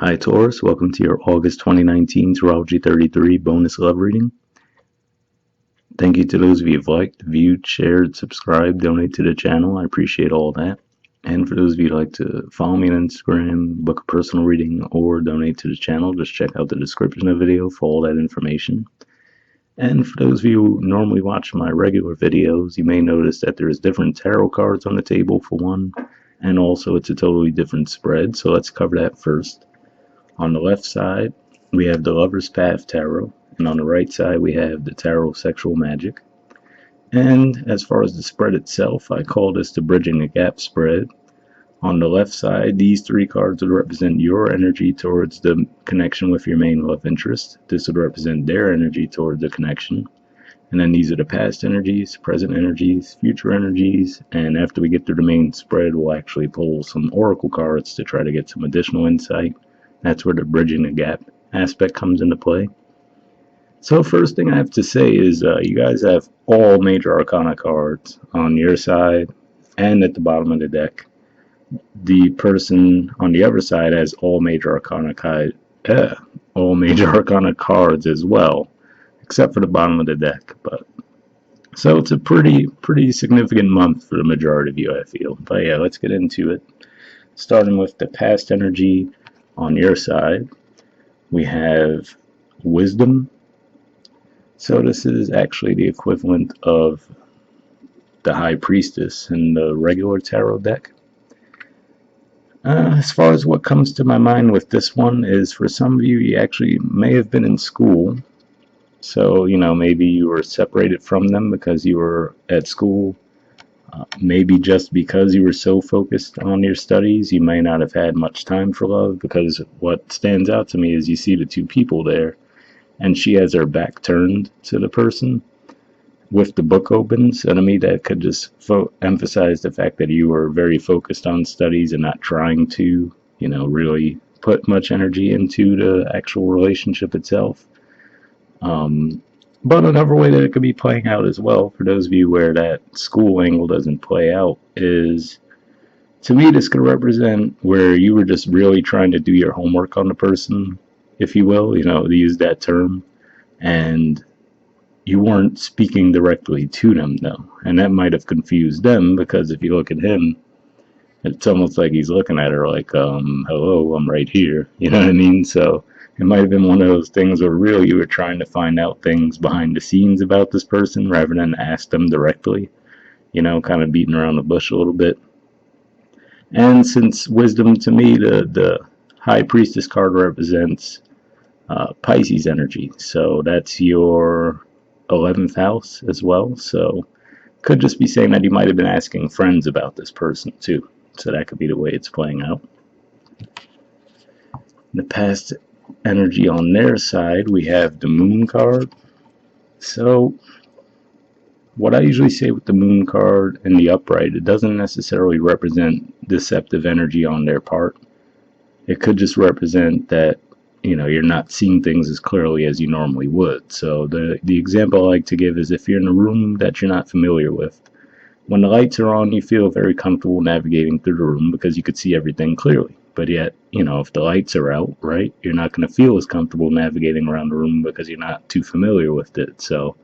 Hi Taurus, welcome to your August 2019 Astrology 33 bonus love reading. Thank you to those of you who've liked, viewed, shared, subscribed, donate to the channel. I appreciate all that. And for those of you who'd like to follow me on Instagram, book a personal reading, or donate to the channel, just check out the description of the video for all that information. And for those of you who normally watch my regular videos, you may notice that there's different tarot cards on the table for one, and also it's a totally different spread, so let's cover that first. On the left side, we have the Lover's Path Tarot, and on the right side, we have the Tarot Sexual Magic. And as far as the spread itself, I call this the Bridging the Gap spread. On the left side, these three cards would represent your energy towards the connection with your main love interest. This would represent their energy towards the connection. And then these are the past energies, present energies, future energies, and after we get through the main spread, we'll actually pull some oracle cards to try to get some additional insight. That's where the bridging the gap aspect comes into play. So first thing I have to say is you guys have all major arcana cards on your side and at the bottom of the deck. The person on the other side has all major arcana cards as well, except for the bottom of the deck. So it's a pretty significant month for the majority of you, I feel. But yeah, let's get into it. Starting with the past energy. On your side, we have Wisdom. So this is actually the equivalent of the High Priestess in the regular tarot deck. As far as what comes to my mind with this one is, for some of you, you actually may have been in school. So, maybe you were separated from them because you were at school. Maybe just because you were so focused on your studies, you may not have had much time for love, because what stands out to me is you see the two people there, and she has her back turned to the person with the book open. So to me, that could just emphasize the fact that you were very focused on studies and not trying to, really put much energy into the actual relationship itself. But another way that it could be playing out as well, for those of you where that school angle doesn't play out, is, to me, this could represent where you were just really trying to do your homework on the person, if you will, to use that term, and you weren't speaking directly to them, though. And that might have confused them, because if you look at him, it's almost like he's looking at her like, hello, I'm right here. You know what I mean? So it might have been one of those things where really you were trying to find out things behind the scenes about this person rather than ask them directly, kind of beating around the bush a little bit. And since Wisdom, to me, the High Priestess card represents Pisces energy, so that's your 11th house as well. So could just be saying that you might have been asking friends about this person too. So that could be the way it's playing out. The past energy on their side, we have the Moon card. So what I usually say with the Moon card in the upright, it doesn't necessarily represent deceptive energy on their part. It could just represent that, you're not seeing things as clearly as you normally would. So the example I like to give is, if you're in a room that you're not familiar with, when the lights are on, you feel very comfortable navigating through the room because you could see everything clearly. But yet, if the lights are out, right, you're not going to feel as comfortable navigating around the room because you're not too familiar with it. So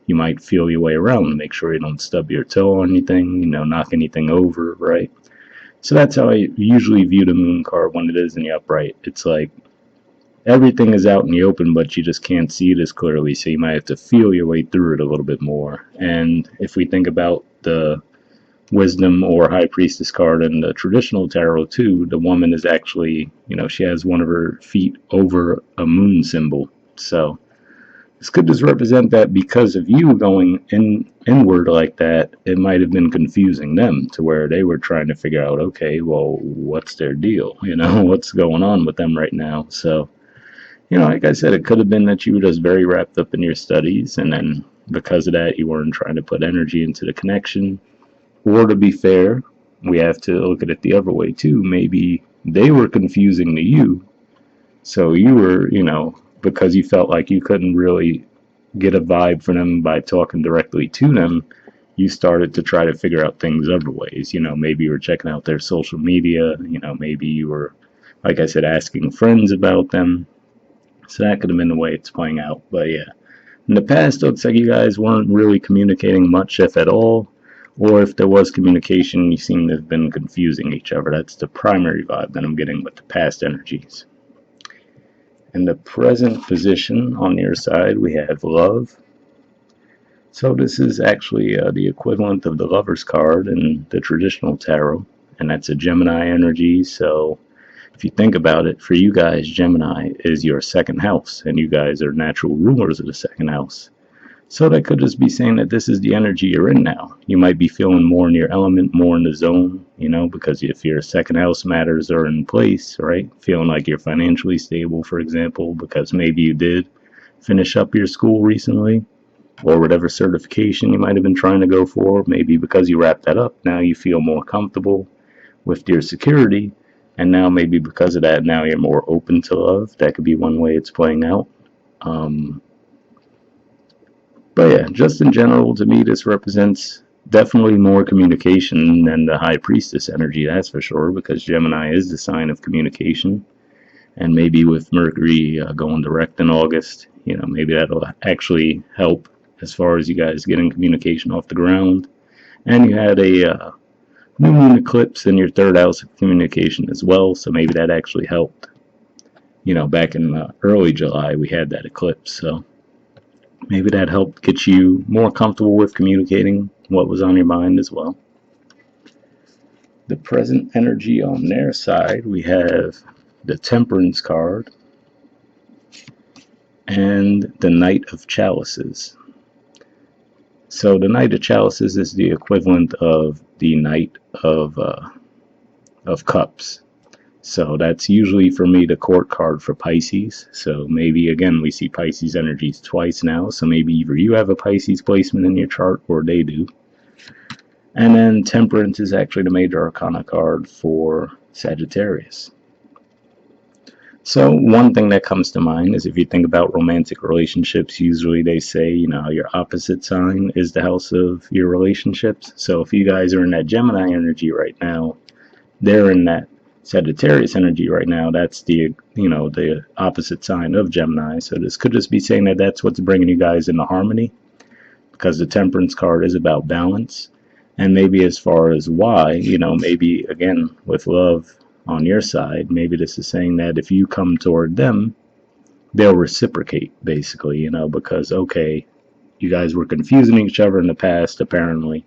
you might feel your way around and make sure you don't stub your toe on anything, knock anything over, right? So that's how I usually view the Moon card when it is in the upright. It's like everything is out in the open, but you just can't see it as clearly, so you might have to feel your way through it a little bit more. And if we think about the Wisdom or High Priestess card in the traditional tarot too, the woman is actually, she has one of her feet over a moon symbol. So this could just represent that because of you going inward like that, it might have been confusing them to where they were trying to figure out, okay, well, what's their deal? What's going on with them right now? So, like I said, it could have been that you were just very wrapped up in your studies, and then because of that, you weren't trying to put energy into the connection. Or, to be fair, we have to look at it the other way too. Maybe they were confusing to you, so you were, because you felt like you couldn't really get a vibe from them by talking directly to them, you started to try to figure out things other ways. Maybe you were checking out their social media, maybe you were like I said, asking friends about them. So that could have been the way it's playing out. But yeah, in the past, it looks like you guys weren't really communicating much, if at all. Or if there was communication, you seem to have been confusing each other. That's the primary vibe that I'm getting with the past energies. In the present position on your side, we have love. So this is actually the equivalent of the Lover's card in the traditional tarot, and that's a Gemini energy. So if you think about it, for you guys, Gemini is your second house, and you guys are natural rulers of the second house. So that could just be saying that this is the energy you're in now. You might be feeling more in your element, more in the zone, because if your second house matters are in place, right? Feeling like you're financially stable, for example, because maybe you did finish up your school recently, or whatever certification you might have been trying to go for. Maybe because you wrapped that up, now you feel more comfortable with your security, and now maybe because of that, now you're more open to love. That could be one way it's playing out. But yeah, just in general, to me, this represents definitely more communication than the High Priestess energy, that's for sure, because Gemini is the sign of communication. And maybe with Mercury going direct in August, maybe that'll actually help as far as you guys getting communication off the ground. And you had a new moon eclipse in your third house of communication as well, so maybe that actually helped. Back in early July, we had that eclipse, so maybe that helped get you more comfortable with communicating what was on your mind as well. The present energy on their side, we have the Temperance card and the Knight of Chalices. So the Knight of Chalices is the equivalent of the Knight of Cups. So that's usually for me the court card for Pisces. So maybe again we see Pisces energies twice now. So maybe either you have a Pisces placement in your chart or they do. And then Temperance is actually the major arcana card for Sagittarius. So one thing that comes to mind is if you think about romantic relationships, usually they say, your opposite sign is the house of your relationships. So if you guys are in that Gemini energy right now, they're in that Sagittarius energy right now. That's the opposite sign of Gemini. So this could just be saying that that's what's bringing you guys into harmony, because the Temperance card is about balance. And maybe as far as why, maybe again with love on your side, maybe this is saying that if you come toward them, they'll reciprocate, basically, because okay, you guys were confusing each other in the past apparently,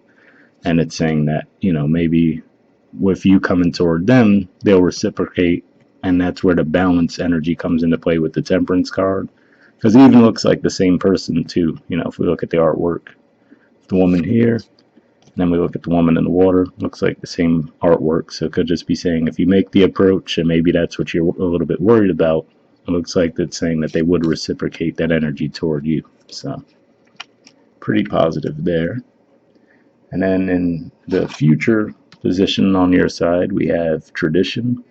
and it's saying that maybe with you coming toward them, they'll reciprocate, and that's where the balance energy comes into play with the Temperance card, because it even looks like the same person too. If we look at the artwork, the woman here, and then we look at the woman in the water, looks like the same artwork. So it could just be saying if you make the approach, and maybe that's what you're a little bit worried about, it looks like that's saying that they would reciprocate that energy toward you. So pretty positive there. And then in the future position on your side, we have Tradition.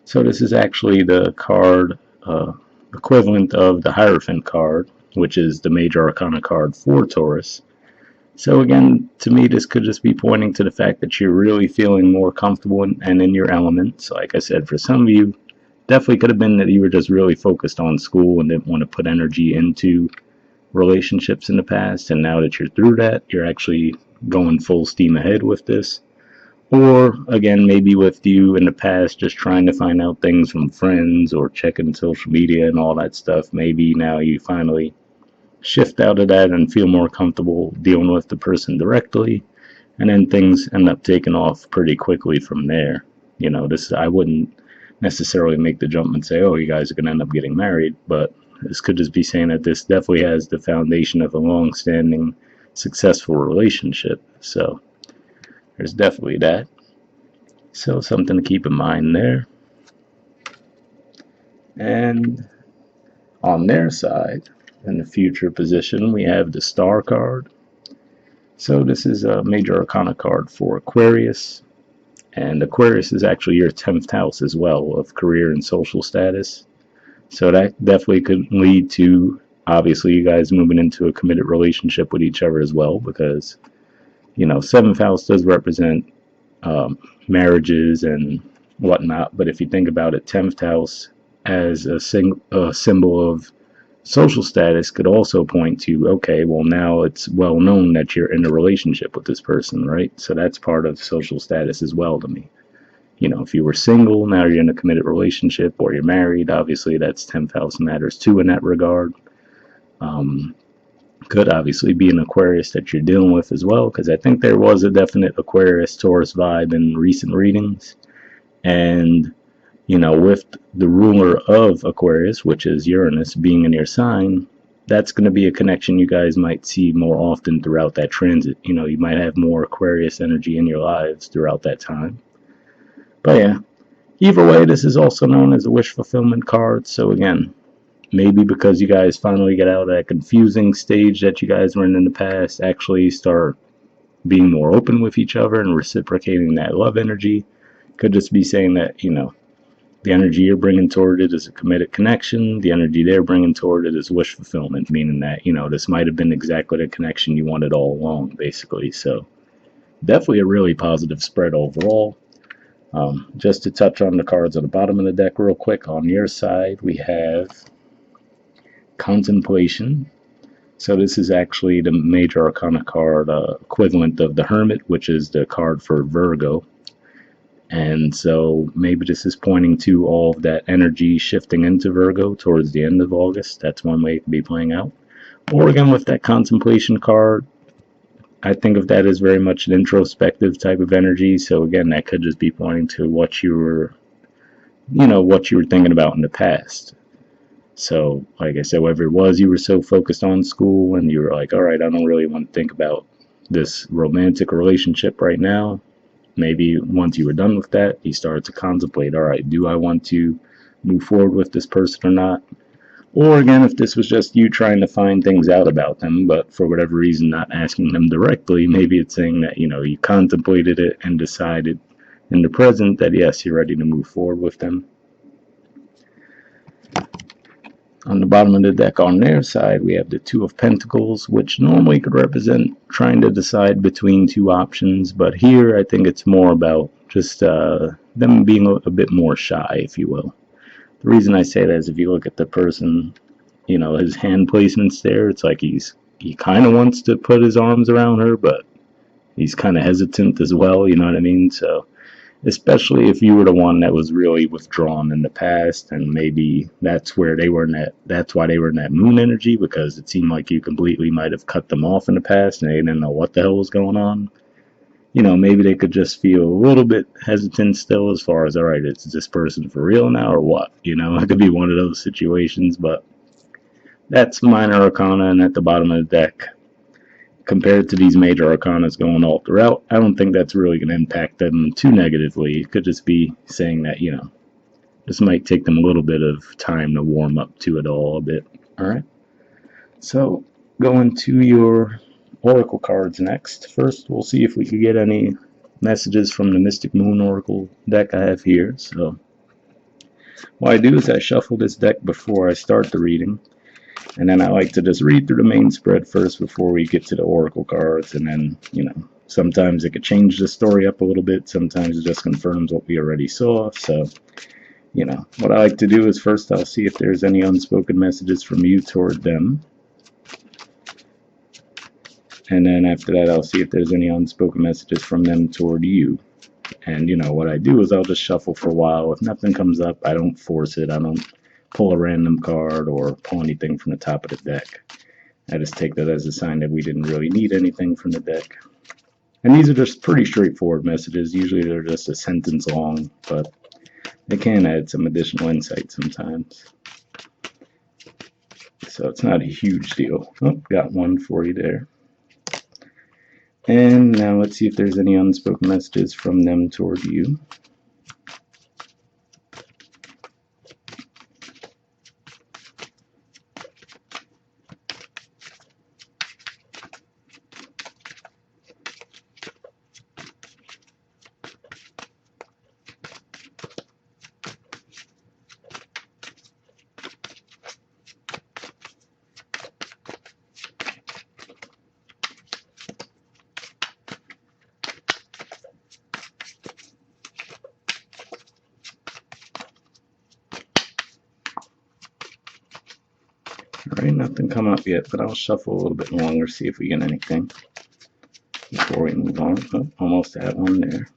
So this is actually the card equivalent of the Hierophant card, which is the major arcana card for Taurus. So again, to me, this could just be pointing to the fact that you're really feeling more comfortable and in your element. So like I said, for some of you, definitely could have been that you were just really focused on school and didn't want to put energy into relationships in the past. And now that you're through that, you're actually going full steam ahead with this. Or again, maybe with you in the past, just trying to find out things from friends or checking social media and all that stuff. Maybe now you finally shift out of that and feel more comfortable dealing with the person directly, and then things end up taking off pretty quickly from there. I wouldn't necessarily make the jump and say, oh, you guys are going to end up getting married, but this could just be saying that this definitely has the foundation of a long-standing successful relationship. So there's definitely that. So something to keep in mind there. And on their side, in the future position, we have the Star card. So this is a major arcana card for Aquarius, and Aquarius is actually your 10th house as well of career and social status. So that definitely could lead to obviously you guys moving into a committed relationship with each other as well, because 7th house does represent marriages and whatnot. But if you think about it, 10th house as a symbol of social status could also point to, okay, well, now it's well known that you're in a relationship with this person, right? So that's part of social status as well to me. If you were single, now you're in a committed relationship, or you're married, obviously that's 10th house matters too in that regard. Um, could obviously be an Aquarius that you're dealing with as well, because I think there was a definite Aquarius Taurus vibe in recent readings. And with the ruler of Aquarius, which is Uranus, being in your sign, that's going to be a connection you guys might see more often throughout that transit. You might have more Aquarius energy in your lives throughout that time. But yeah, either way, this is also known as a wish fulfillment card. So again, maybe because you guys finally get out of that confusing stage that you guys were in the past, actually start being more open with each other and reciprocating that love energy. Could just be saying that, the energy you're bringing toward it is a committed connection. The energy they're bringing toward it is wish fulfillment, meaning that, this might have been exactly the connection you wanted all along, basically. So definitely a really positive spread overall. Just to touch on the cards on the bottom of the deck real quick, on your side, we have Contemplation. So this is actually the major arcana card equivalent of the Hermit, which is the card for Virgo. And so maybe this is pointing to all of that energy shifting into Virgo towards the end of August. That's one way it could be playing out. Or again, with that Contemplation card, I think of that as very much an introspective type of energy. So again, that could just be pointing to what you were thinking about in the past. So, like I said, whatever it was, you were so focused on school and you were like, all right, I don't really want to think about this romantic relationship right now. Maybe once you were done with that, you started to contemplate, all right, do I want to move forward with this person or not? Or again, if this was just you trying to find things out about them, but for whatever reason not asking them directly, maybe it's saying that, you contemplated it and decided in the present that yes, you're ready to move forward with them. On the bottom of the deck on their side, we have the Two of Pentacles, which normally could represent trying to decide between two options, but here I think it's more about just them being a bit more shy, if you will. The reason I say that is if you look at the person, his hand placements there, it's like he kind of wants to put his arms around her, but he's kind of hesitant as well, you know what I mean? So especially if you were the one that was really withdrawn in the past, and maybe that's why they were in that moon energy, because it seemed like you completely might have cut them off in the past and they didn't know what the hell was going on. Maybe they could just feel a little bit hesitant still as far as, all right, is this person for real now or what? It could be one of those situations, but that's minor arcana and at the bottom of the deck. Compared to these major arcanas going all throughout, I don't think that's really going to impact them too negatively. It could just be saying that, this might take them a little bit of time to warm up to it all a bit. All right. So, going to your oracle cards next. First, we'll see if we could get any messages from the Mystic Moon Oracle deck I have here. So, what I do is I shuffle this deck before I start the reading. And then I like to just read through the main spread first before we get to the oracle cards. And then, sometimes it could change the story up a little bit. Sometimes it just confirms what we already saw. So, what I like to do is first I'll see if there's any unspoken messages from you toward them. And then after that, I'll see if there's any unspoken messages from them toward you. And, what I do is I'll just shuffle for a while. If nothing comes up, I don't force it. I don't pull a random card or pull anything from the top of the deck. I just take that as a sign that we didn't really need anything from the deck. And these are just pretty straightforward messages. Usually they're just a sentence long, but they can add some additional insight sometimes. So it's not a huge deal. Oh, got one for you there. And now let's see if there's any unspoken messages from them toward you. Alright, nothing come up yet, but I'll shuffle a little bit longer, see if we get anything before we move on. Oh, almost at one there.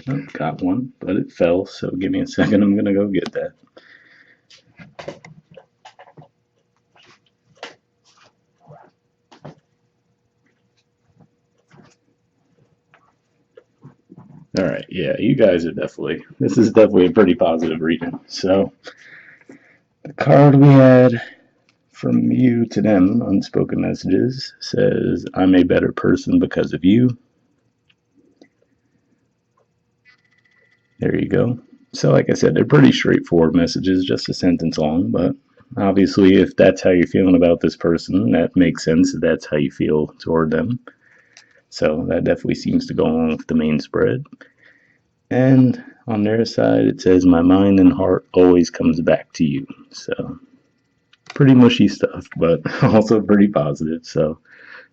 Oh, got one, but it fell, so give me a second, I'm gonna go get that. Alright, yeah, you guys are this is definitely a pretty positive reading. So, the card we had from you to them, unspoken messages, says, I'm a better person because of you. There you go. So, like I said, they're pretty straightforward messages, just a sentence long, but obviously, if that's how you're feeling about this person, that makes sense that that's how you feel toward them. So, that definitely seems to go along with the main spread. And on their side, it says, my mind and heart always comes back to you. So, pretty mushy stuff, but also pretty positive. So,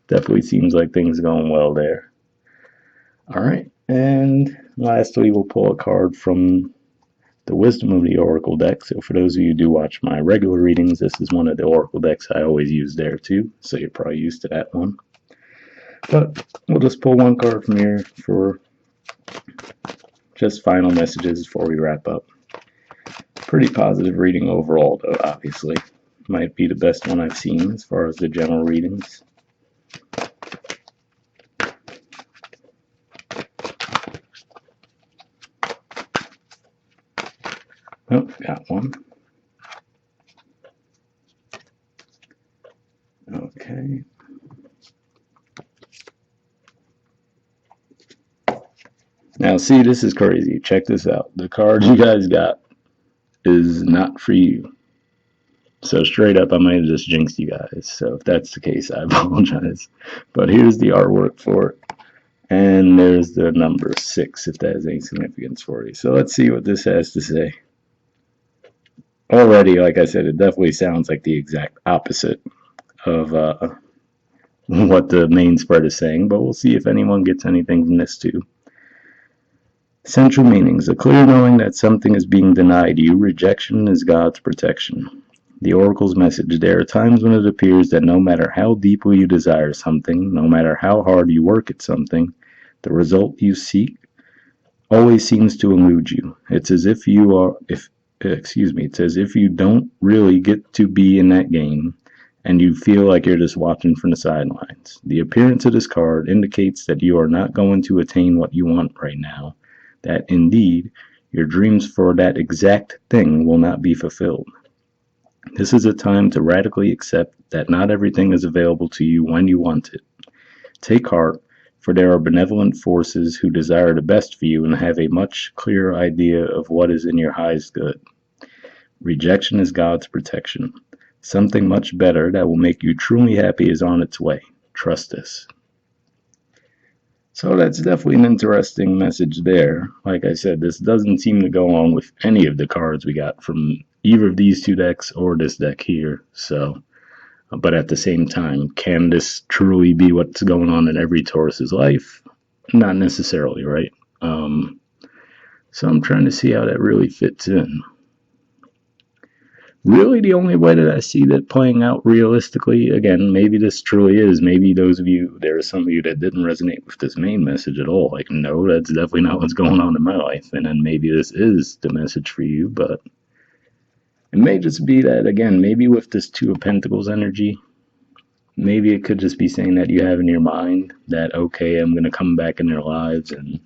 definitely seems like things are going well there. All right. And lastly, we'll pull a card from the Wisdom of the Oracle deck. So, for those of you who do watch my regular readings, this is one of the Oracle decks I always use there too. So, you're probably used to that one. But we'll just pull one card from here for just final messages before we wrap up. Pretty positive reading overall, though, obviously. Might be the best one I've seen as far as the general readings. Oh, got one. Okay. Now, see, this is crazy. Check this out. The card you guys got is not for you. So straight up, I might have just jinxed you guys. So if that's the case, I apologize. But here's the artwork for it. And there's the number 6, if that has any significance for you. So let's see what this has to say. Already, like I said, it definitely sounds like the exact opposite of what the main spread is saying. But we'll see if anyone gets anything from this too. Central meanings. A clear knowing that something is being denied you. Rejection is God's protection. The Oracle's message. There are times when it appears that no matter how deeply you desire something, no matter how hard you work at something, the result you seek always seems to elude you. It's as if it's as if you don't really get to be in that game, and you feel like you're just watching from the sidelines. The appearance of this card indicates that you are not going to attain what you want right now, that indeed your dreams for that exact thing will not be fulfilled. This is a time to radically accept that not everything is available to you when you want it. Take heart, for there are benevolent forces who desire the best for you and have a much clearer idea of what is in your highest good. Rejection is God's protection. Something much better that will make you truly happy is on its way. Trust this. So that's definitely an interesting message there. Like I said, this doesn't seem to go along with any of the cards we got from either of these two decks or this deck here. So, but at the same time, can this truly be what's going on in every Taurus's life? Not necessarily, right? So I'm trying to see how that really fits in. Really, the only way that I see that playing out realistically, again, maybe this truly is, maybe there are some of you that didn't resonate with this main message at all. Like, no, that's definitely not what's going on in my life. And then maybe this is the message for you, but it may just be that, again, maybe with this Two of Pentacles energy, maybe it could just be saying that you have in your mind that, okay, I'm going to come back in their lives and,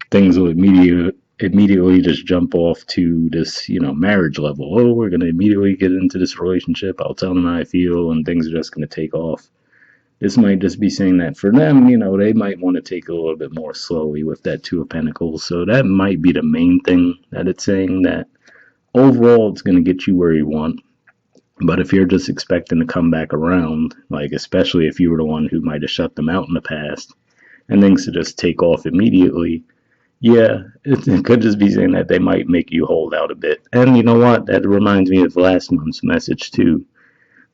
things will immediately just jump off to this, marriage level. Oh, we're going to immediately get into this relationship. I'll tell them how I feel and things are just going to take off. This might just be saying that for them, they might want to take it a little bit more slowly with that Two of Pentacles. So that might be the main thing that it's saying, that overall it's going to get you where you want. But if you're just expecting to come back around, like especially if you were the one who might have shut them out in the past and things to just take off immediately, yeah, it could just be saying that they might make you hold out a bit. And you know what? That reminds me of last month's message too,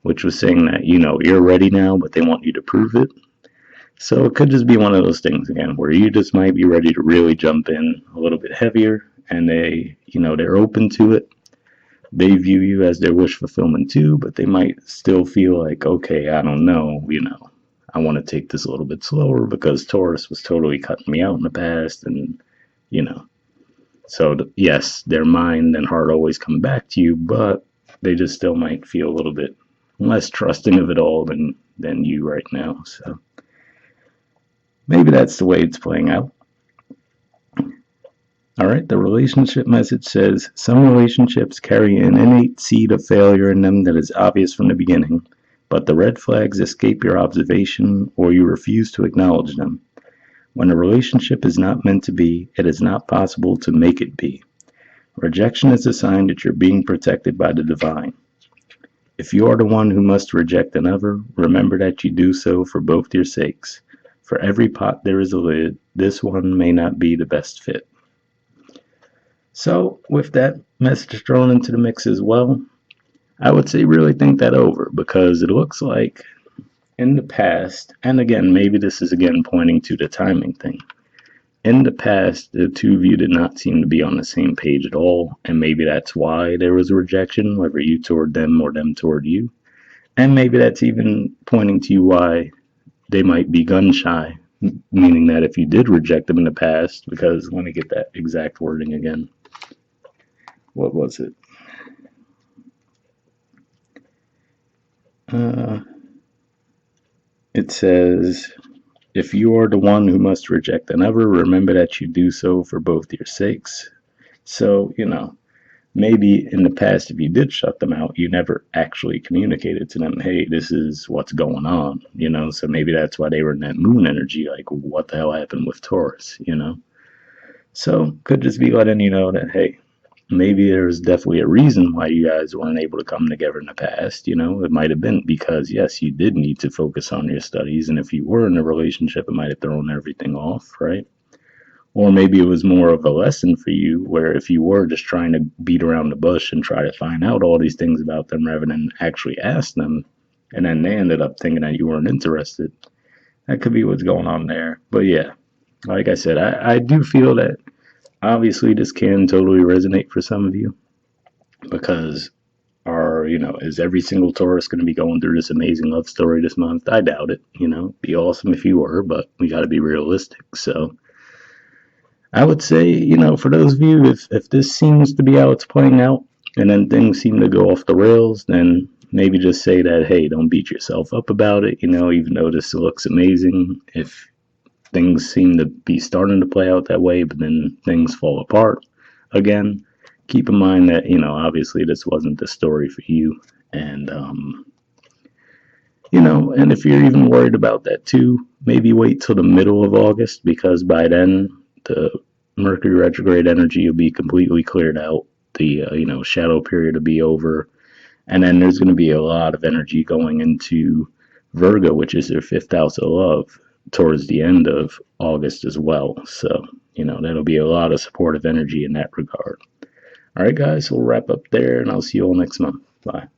which was saying that, you're ready now, but they want you to prove it. So it could just be one of those things again where you just might be ready to really jump in a little bit heavier, and they're open to it. They view you as their wish fulfillment too, but they might still feel like, okay, I don't know, I want to take this a little bit slower because Taurus was totally cutting me out in the past, and you know. So yes, their mind and heart always come back to you, but they just still might feel a little bit less trusting of it all than you right now. So maybe that's the way it's playing out. All right, the relationship message says some relationships carry an innate seed of failure in them that is obvious from the beginning, but the red flags escape your observation or you refuse to acknowledge them. When a relationship is not meant to be, it is not possible to make it be. Rejection is a sign that you're being protected by the divine. If you are the one who must reject another, remember that you do so for both your sakes. For every pot there is a lid, this one may not be the best fit. So, with that message thrown into the mix as well, I would say really think that over because it looks like in the past, and again, maybe this is again pointing to the timing thing. In the past, the two of you did not seem to be on the same page at all, and maybe that's why there was a rejection, whether you toward them or them toward you. And maybe that's even pointing to you why they might be gun shy, meaning that if you did reject them in the past, because let me get that exact wording again. What was it? It says, if you are the one who must reject another, remember that you do so for both your sakes. So, maybe in the past, if you did shut them out, you never actually communicated to them, hey, this is what's going on, So maybe that's why they were in that moon energy, like, what the hell happened with Taurus? So could just be letting you know that, hey, maybe there's definitely a reason why you guys weren't able to come together in the past. It might have been because, yes, you did need to focus on your studies. And if you were in a relationship, it might have thrown everything off, right? Or maybe it was more of a lesson for you where if you were just trying to beat around the bush and try to find out all these things about them rather than actually ask them, and then they ended up thinking that you weren't interested, that could be what's going on there. But yeah, like I said, I do feel that obviously this can totally resonate for some of you because is every single Taurus going to be going through this amazing love story this month? I doubt it. Be awesome if you were, but we got to be realistic. So I would say, for those of you, if this seems to be how it's playing out, and then things seem to go off the rails, then maybe just say that, hey, don't beat yourself up about it. Even though this looks amazing, if things seem to be starting to play out that way, but then things fall apart again, keep in mind that, obviously this wasn't the story for you. And, and if you're even worried about that too, maybe wait till the middle of August because by then the Mercury retrograde energy will be completely cleared out. The, shadow period will be over. And then there's going to be a lot of energy going into Virgo, which is their fifth house of love, towards the end of August as well. So, that'll be a lot of supportive energy in that regard. All right, guys, we'll wrap up there, and I'll see you all next month. Bye.